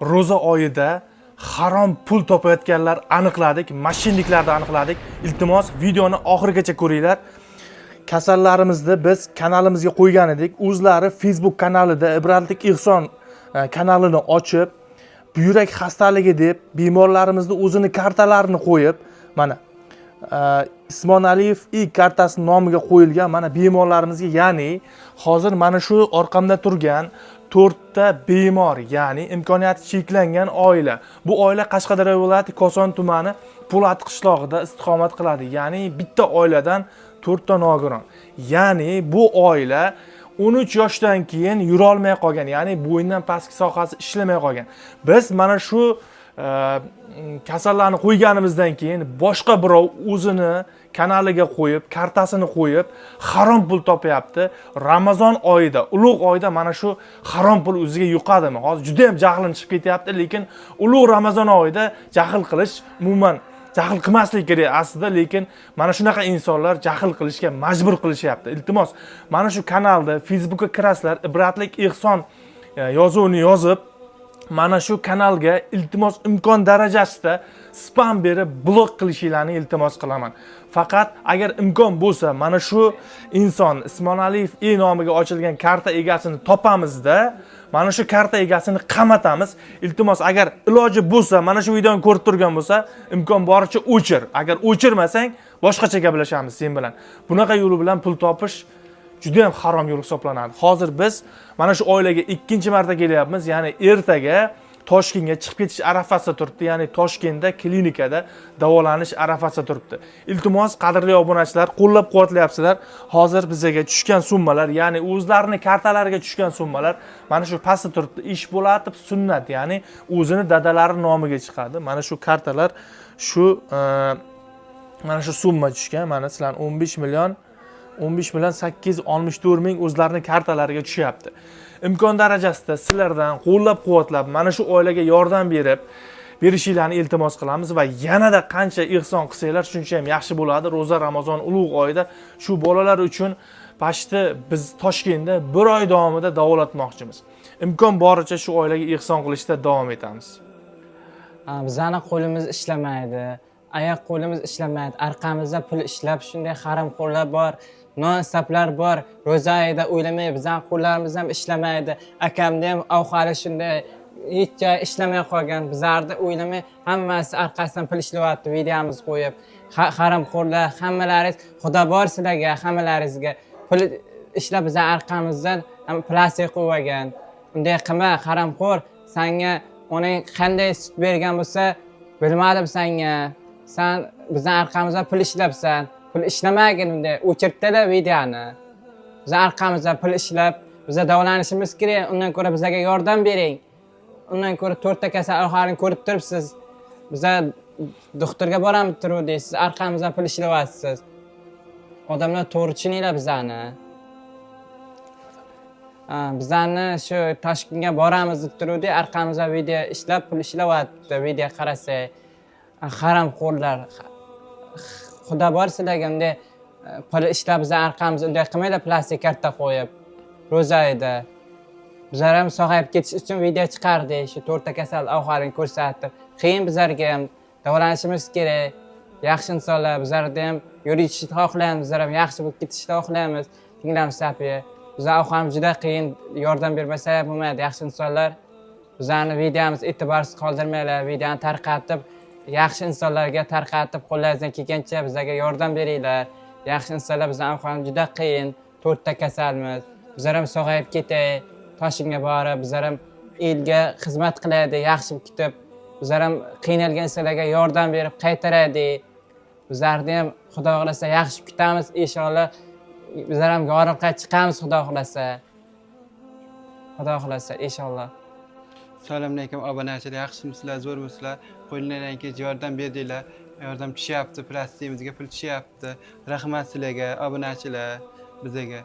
ro'za oyida harom pul topayotganlar aniqladik, mashinliklarni aniqladik. Iltimos videoni oxirigacha ko'ringlar. Kasallarimizni biz kanalimizga qo'ygan edik. O'zlari Facebook kanalida Ibratlik Ihson kanalini ochib, buyrak xastaligi deb bemorlarimizni o'zini kartalarini qo'yib, mana Usmon Aliyev ilk kartasi nomiga qo'yilgan mana bemorlarimizga, ya'ni hozir mana shu orqamda turgan 4 ta bemor, ya'ni imkoniyati cheklangan oila. Bu oila Qashqadaryo viloyati Koson tumani Po'lat qishlog'ida istiqomat qiladi. Ya'ni bitta oiladan 4 ta nogiron. Ya'ni bu oila 13 yoshdan keyin yura olmay qolgan, ya'ni bo'yindan pastki sohasi ishlamay qolgan. Biz mana shu kasallarni qo'yganimizdan keyin boshqa birov o'zini kanaliga qo'yib, kartasini qo'yib, harom pul topyapti. Ramazon oyida, ulug' oyida mana shu harom pul o'ziga yuqadimi? Hozir juda ham jahlim chiqib ketyapti, lekin ulug' Ramazon oyida jahl qilish umuman jahl qilmaslik kerak aslida, lekin mana shunaqa insonlar jahl qilishga majbur qilishyapti. Iltimos, mana shu kanalda Facebookga kirasizlar, Ibratlik Ihson yozuvini yozib, mana shu kanalga iltimos imkon darajasida spam berib blok qilishinglarni iltimos qilaman. Faqat agar imkon bo'lsa, mana shu inson Usmon Aliyev nomiga ochilgan karta egasini topamizda, mana shu karta egasini qamatamiz. Iltimos, agar iloji bo'lsa, mana shu videoni ko'rib turgan bo'lsa, imkon boricha o'chir. Agar o'chirmasang, boshqacha gaplashamiz sen bilan. Bunaqa yo'li bilan pul topish juda ham harom yo'l hisoblanadi. Hozir biz mana shu oilaga ikkinchi marta kelyapmiz, ya'ni ertaga Toshkentga chiqib ketish arafasida turibdi, ya'ni Toshkentda klinikada davolanish arafasida turibdi. Iltimos, qadrli obunachilar, qo'llab-quvvatlayapsizlar. Hozir bizga tushgan summalar, ya'ni o'zlarining kartalariga tushgan summalar mana shu pastda turibdi. Ish bo'ladi, sunnat, ya'ni o'zini dadalari nomiga chiqadi. Mana shu kartalar mana shu summa tushgan. Mana sizlar 15 million 864 ming o'zlarining kartalariga tushyapti. Imkon darajasida sizlardan qo'llab-quvvatlab mana shu oilaga yordam berishinglarni iltimos qilamiz va yanada qancha ihson qilsanglar shuncha ham yaxshi bo'ladi. Ro'za Ramazon ulug' oyida shu bolalar uchun pashti biz Toshkentda 1 oy davomida davolatmoqchimiz. Imkon boricha shu oilaga ihson qilishda davom etamiz. Bizning qo'limiz ishlamaydi, oyoq qo'limiz ishlamaydi. Orqamizda pul ishlab shunday haramxo'rlar bor. Non saplar bor. Ro'za oyida o'ylamay bizning qo'llarimiz ham ishlamaydi. Akamda ham avhali shunday hech joy ishlamay qolgan. Bizlarda o'ylamay hammasi orqasidan pul ishlayapti, videomiz qo'yib. Haramxo'rlar hammalaringiz xudo bor sizlarga, hammalaringizga pul ishlab bizning orqamizdan plastik qo'ygan. Unday qilma, haramxo'r. Senga onang qanday sut bergan bo'lsa, bilmadim senga. Sen bizning orqamizdan pul ishlabsan. Pul ishlamagin unda, o'chirtdilar videoni. Biz orqamizda pul ishlab, biz davolanishimiz kerak. Undan ko'ra bizga yordam bering. Undan ko'ra 4 ta kasal ahvolini ko'rib turibsiz. Biz doktorga boramiz turuvdik, siz orqamizda pul ishlayapsiz. Odamlar to'g'ri tushuninglar bizani. Bizani shu Toshkentga boramiz deb turuvdik, orqamizda video ishlab, pul ishlayapti. Video qarasak, haramxo'rlar. Xudo bor sizlarga unday pul ishlab bizning orqamizda unday qilmaylar, plastik karta qo'yib. Ro'za oyida bizlar ham sog'ayib ketish uchun video chiqardik, shu 4 ta kasal ahvolini ko'rsatib. Qiyin bizlarga ham davolanishimiz kerak. Yaxshi insonlar, bizlarda ham yurishni xohlaymiz, bizlar ham yaxshi bo'lib ketishni xohlaymiz. Tinglarimiz safiy. Bizlar ahvolimiz juda qiyin, yordam bermasa ham bo'lmaydi. Yaxshi insonlar, bizlarning videomiz e'tiborsiz qoldirmanglar, videoni tarqatib yaxshi insonlarga tarqatib qo'llaringizdan kelgancha bizlarga yordam beringlar. Yaxshi insonlar, bizning ahvolimiz juda qiyin, 4 ta kasalmiz. Bizlar ham sog'ayib ketay, Toshkentga borib, bizlar ham elga xizmat qilaydi, yaxshi kutib, bizlar ham qiynalgan insonlarga yordam berib qaytaraylik. Bizlarni ham Xudo xolasa yaxshi kutamiz, inshaalloh. Bizlar ham yorug'ga chiqamiz, Xudo xolasa. Xudo xolasa, inshaalloh. Assalomu alaykum obunachilar, yaxshimisizlar, zo'rmisizlar? Qo'lingizdan kelsa yordam berdinglar. Yordam tushyapti, plastimizga pul tushyapti. Rahmat sizlarga, obunachilar, bizga.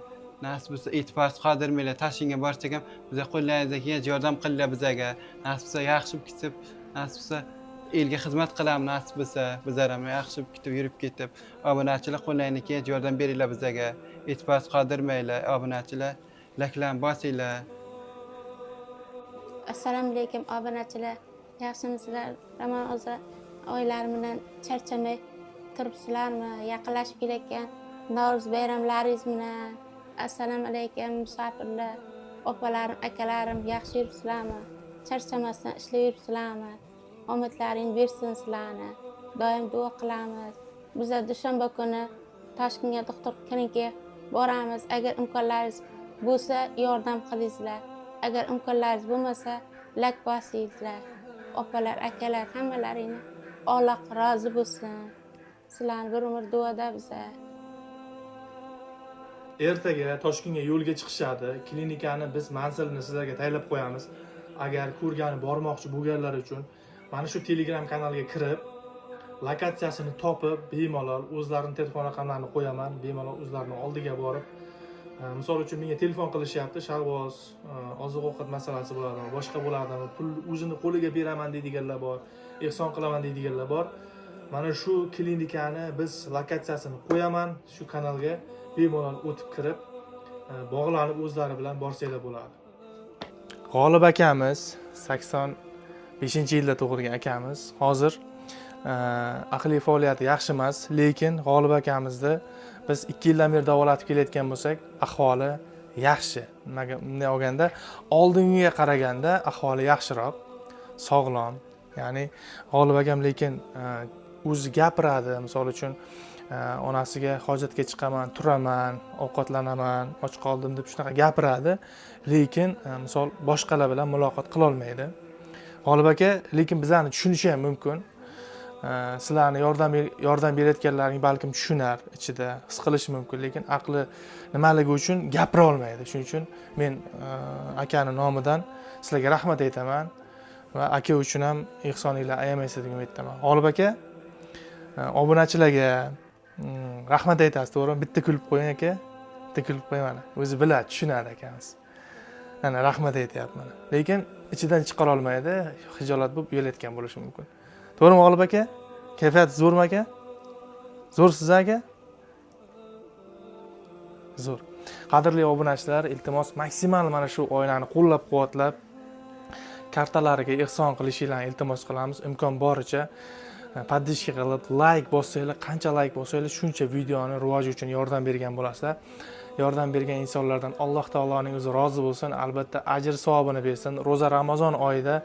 Nasib bo'lsa e'tiborsiz qoldirmanglar. Toshkentga borsam ham bizga qo'llaringizdan kelsa yordam qilinglar bizga. Nasib bo'lsa yaxshi ketib, nasib bo'lsa elga xizmat qilamiz, nasib bo'lsa bizlar ham yaxshi ketib yurib ketib. Obunachilar, qo'llaringizdan kelsa yordam beringlar bizga. E'tiborsiz qoldirmanglar, obunachilar. Laklarni bosinglar. Assalomu alaykum obunachilar. Yaxshimisizlar? Ramazon oylari bilan charchamay turibsizlarmi? Yaqinlashib kelayotgan Navro'z bayramlaringiz bilan. Assalomu alaykum musofirlar, opalarim, akalarim, yaxshi yuribsizlarmi? Charchamasdan ishlab yuribsizlarmi? Omadlaringiz bersin sizlarni. Doim duo qilamiz. Biz dushanba kuni Toshkentga doktor klinikaga boramiz. Agar imkonlaringiz bo'lsa, yordam qilingizlar. Agar imkonlaringiz bo'lmasa, lak bosingizlar. Opalar, akalar hammalaringni Alloh rozi bo'lsin. Sizlarni bir umr duoda biza. Ertaga Toshkentga yo'lga chiqishadi. Klinikani biz manzilini sizlarga tayyorlab qo'yamiz. Agar ko'rgani bormoqchi bo'lganlar uchun mana shu Telegram kanaliga kirib, lokatsiyasini topib, bemalol o'zlarining telefon raqamlarini qo'yaman, bemalol o'zlarining oldiga borib, misol uchun menga telefon qilishyapti, Sharboz, oziq-ovqat masalasi bo'ladimi, boshqa bo'ladimi, pul o'zini qo'liga beraman deydiganlar bor, ehson qilaman deydiganlar bor. Mana shu klinikani biz lokatsiyasini qo'yaman shu kanalga, bemalol o'tib kirib, bog'lanib o'zlari bilan borsanglar bo'ladi. G'olib akamiz 85-yilda tug'ilgan akamiz. Hozir aqliy faoliyati yaxshi emas, lekin G'olib akamizni biz 2 yildan beri davolatib kelayotgan bo'lsak, ahvoli yaxshi. Bunday olganda, oldingiga qaraganda ahvoli yaxshiroq, sog'lom. Ya'ni G'olib akam lekin o'zi gapiradi, misol uchun onasiga hojatga chiqaman, turaman, ovqatlanaman, och qoldim deb shunaqa gapiradi, lekin misol boshqalar bilan muloqot qila olmaydi. G'olib aka lekin bizlarni tushunishi ham mumkin. Sizlarni yordam berayotganlaring balkim tushunar, ichida his qilishi mumkin, lekin aqli nimaligi uchun gapira olmaydi. Shuning uchun men akani nomidan sizlarga rahmat aytaman va aka uchun ham ehsoninglar ayamaysiz degan umiddaman. G'olib aka, obunachilarga rahmat aytasiz, to'g'rimi? Bitta kulib qo'ying aka. Bitta kulib qo'ying mana. O'zi biladi, tushunadi akamiz. Mana rahmat aytyapman. Lekin ichidan chiqara olmaydi, xijolat bo'lib uyatgan bo'lishi mumkin. To'g'rimi G'olib aka? Kayfiyat zo'rmi aka? Zo'rsiz aka? Zo'r. Qadrli obunachilar, iltimos maksimal mana shu oilani qo'llab-quvvatlab, kartalariga ehson qilishinglarni iltimos qilamiz. Imkon boricha podpishka qilib, like bossanglar, qancha like bossanglar, shuncha videoni rivoji uchun yordam bergan bo'lasizlar. Yordam bergan insonlardan Alloh taoloning o'zi rozi bo'lsin, albatta ajr savobini bersin. Ro'za Ramazon oyida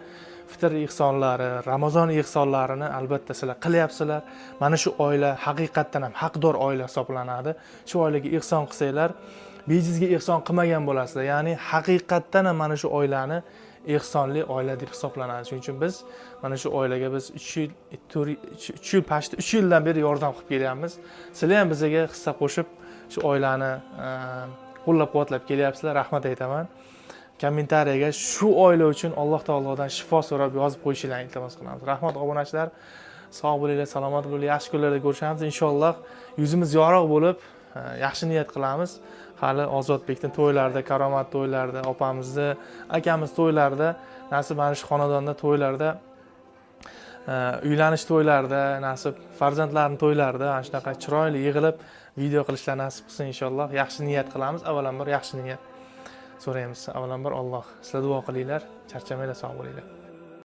fitr ihsonlari, Ramazon ihsonlarini albatta sizlar qilyapsizlar. Mana shu oila haqiqatdan ham haqdor oila hisoblanadi. Shu oilaga ihson qilsanglar, bejizga ihson qilmagan bo'lasizlar. Ya'ni haqiqatdan ham mana shu oilani ehsonli oila deb hisoblanadi. Shuning uchun biz mana shu oilaga biz 3 yil pashti 3 yildan beri yordam qilib kelyapmiz. Sizlar ham bizga hissa qo'shib shu oilani qo'llab-quvvatlab kelyapsizlar. Rahmat aytaman. Kommentariyaga shu oila uchun Alloh taolodan shifo so'rab yozib qo'yishingizni iltimos qilamiz. Rahmat obunachilar. Sog' bo'linglar, salomat bo'linglar. Yaxshi kunlarda ko'rishamiz inshaalloh. Yuzimiz yorug' bo'lib, yaxshi niyat qilamiz. Hali Ozodbekning to'ylarida, Karomat to'ylarida, opamizni, akamiz to'ylarida, nasib mana shu xonadonda to'ylarda, uylanish to'ylarida, nasib farzandlarning to'ylarida ana shunaqa chiroyli yig'ilib video qilishlar nasib qilsin inshaalloh. Yaxshi niyat qilamiz. Avvalambor yaxshi niyat so'raymiz. Avvalambor Alloh sizlar duo qilinglar, charchamanglar, sog' bo'linglar.